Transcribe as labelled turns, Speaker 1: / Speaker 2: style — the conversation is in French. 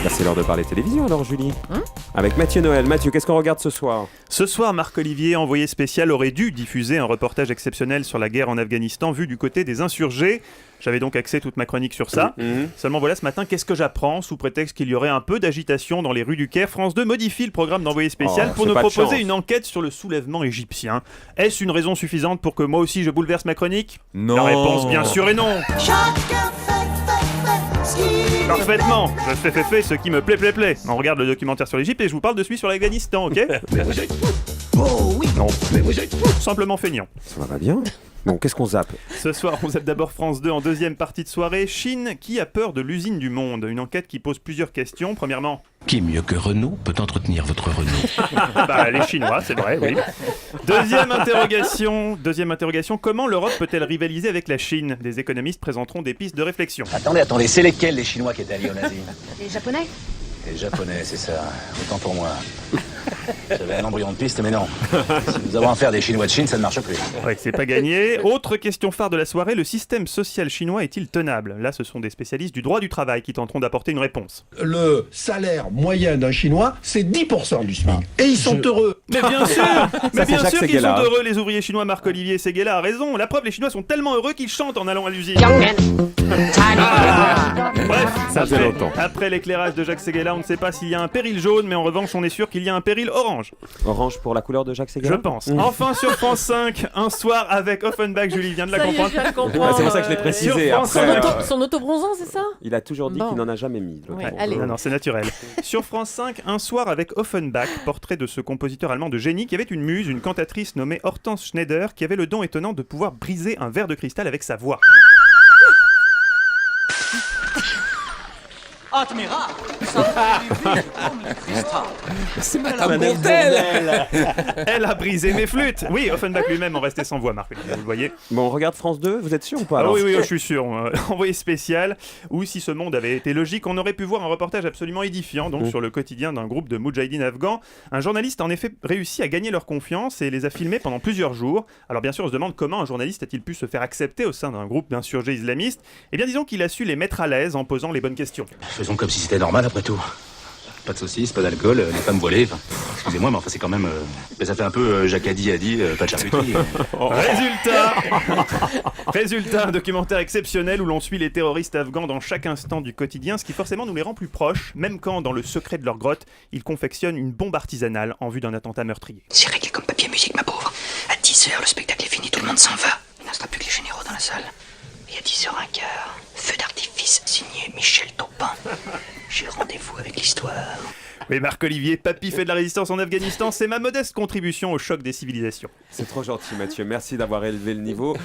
Speaker 1: Bah, c'est l'heure de parler télévision alors, Julie. Avec Mathieu Noël. Mathieu, qu'est-ce qu'on regarde ce soir?
Speaker 2: Ce soir, Marc-Olivier, envoyé spécial, aurait dû diffuser un reportage exceptionnel sur la guerre en Afghanistan vu du côté des insurgés. J'avais donc axé toute ma chronique sur ça. Seulement voilà, ce matin, qu'est-ce que j'apprends? Sous prétexte qu'il y aurait un peu d'agitation dans les rues du Caire, France 2 modifie le programme d'envoyé spécial pour nous proposer une enquête sur le soulèvement égyptien. Est-ce une raison suffisante pour que moi aussi je bouleverse ma chronique?
Speaker 1: Non.
Speaker 2: La réponse, bien sûr, est non. Parfaitement, je fais ce qui me plaît. On regarde le documentaire sur l'Égypte et je vous parle de celui sur l'Afghanistan, ok?
Speaker 3: Mais vous êtes fou! Oh oui!
Speaker 2: Non.
Speaker 3: Mais vous êtes fou!
Speaker 2: Simplement feignant.
Speaker 1: Ça va bien. Bon, qu'est-ce qu'on zappe?
Speaker 2: Ce soir, on zappe d'abord France 2 en deuxième partie de soirée. Chine, qui a peur de l'usine du monde? Une enquête qui pose plusieurs questions. Premièrement...
Speaker 4: Qui mieux que Renault peut entretenir votre Renault?
Speaker 2: Bah, les Chinois, c'est vrai, oui. Deuxième interrogation, comment l'Europe peut-elle rivaliser avec la Chine? Des économistes présenteront des pistes de réflexion.
Speaker 5: Attendez, c'est lesquels les Chinois qui étaient alliés en Asie?
Speaker 6: Les Japonais?
Speaker 5: Les Japonais, c'est ça. Autant pour moi. J'avais un embryon de piste, mais non. Si nous avons affaire des Chinois de Chine, ça ne marche plus.
Speaker 2: Ouais, c'est pas gagné. Autre question phare de la soirée, le système social chinois est-il tenable? Là, ce sont des spécialistes du droit du travail qui tenteront d'apporter une réponse.
Speaker 7: Le salaire moyen d'un Chinois, c'est 10% du SMIC. Et ils sont heureux.
Speaker 2: Mais bien sûr Mais bien
Speaker 1: Jacques
Speaker 2: sûr qu'ils
Speaker 1: Séguéla.
Speaker 2: sont heureux, les ouvriers chinois. Marc-Olivier Séguéla a raison. La preuve, les Chinois sont tellement heureux qu'ils chantent en allant à l'usine. Bref,
Speaker 1: Ça faisait longtemps.
Speaker 2: après l'éclairage de Jacques Séguéla, on ne sait pas s'il y a un péril jaune, mais en revanche, on est sûr qu'il y a un péril orange.
Speaker 1: Orange pour la couleur de Jacques
Speaker 2: Je
Speaker 1: Séguéla?
Speaker 2: pense. Enfin, sur France 5, un soir avec Offenbach, Julie vient de la
Speaker 8: Ça y est,
Speaker 2: comprendre.
Speaker 8: je viens de
Speaker 1: Ah,
Speaker 8: comprendre.
Speaker 1: c'est pour ça que je l'ai précisé.
Speaker 2: Sur France
Speaker 1: Après,
Speaker 8: Son auto-bronzant, c'est ça?
Speaker 1: il a toujours dit
Speaker 8: Bon.
Speaker 1: qu'il n'en a jamais mis. l'autre.
Speaker 8: Ouais, allez.
Speaker 2: Non, c'est naturel. Sur France 5, un soir avec Offenbach, portrait de ce compositeur allemand de génie qui avait une muse, une cantatrice nommée Hortense Schneider, qui avait le don étonnant de pouvoir briser un verre de cristal avec sa voix.
Speaker 1: C'est Madame Bourdelle.
Speaker 2: Elle a brisé mes flûtes. Oui, Offenbach lui-même en restait sans voix, Marc. Vous le voyez.
Speaker 1: Bon, on regarde France 2, vous êtes sûr ou pas
Speaker 2: Ah
Speaker 1: alors?
Speaker 2: oui, je suis sûr. Envoyé spécial, ou si ce monde avait été logique, on aurait pu voir un reportage absolument édifiant donc sur le quotidien d'un groupe de moudjahidines afghans. Un journaliste a en effet réussi à gagner leur confiance et les a filmés pendant plusieurs jours. Alors bien sûr, on se demande comment un journaliste a-t-il pu se faire accepter au sein d'un groupe d'insurgés islamistes. Eh bien disons qu'il a su les mettre à l'aise en posant les bonnes questions.
Speaker 5: Faisons comme si c'était normal après tout. Pas de saucisses, pas d'alcool, les femmes voilées. Enfin, excusez-moi, mais enfin c'est quand même... ça fait un peu Jacadi a dit, pas de charcuterie.
Speaker 2: Résultat, un documentaire exceptionnel où l'on suit les terroristes afghans dans chaque instant du quotidien, ce qui forcément nous les rend plus proches, même quand, dans le secret de leur grotte, ils confectionnent une bombe artisanale en vue d'un attentat meurtrier.
Speaker 9: C'est réglé comme papier musique, ma pauvre. À 10h, le spectacle est fini, tout le monde s'en va. Il ne restera plus que les généraux dans la salle. Et à 10h15, feu d'artifice signé Michel Taupin. J'ai rendez-vous avec l'histoire.
Speaker 2: Mais Marc-Olivier, papy fait de la résistance en Afghanistan, c'est ma modeste contribution au choc des civilisations.
Speaker 1: C'est trop gentil, Mathieu. Merci d'avoir élevé le niveau.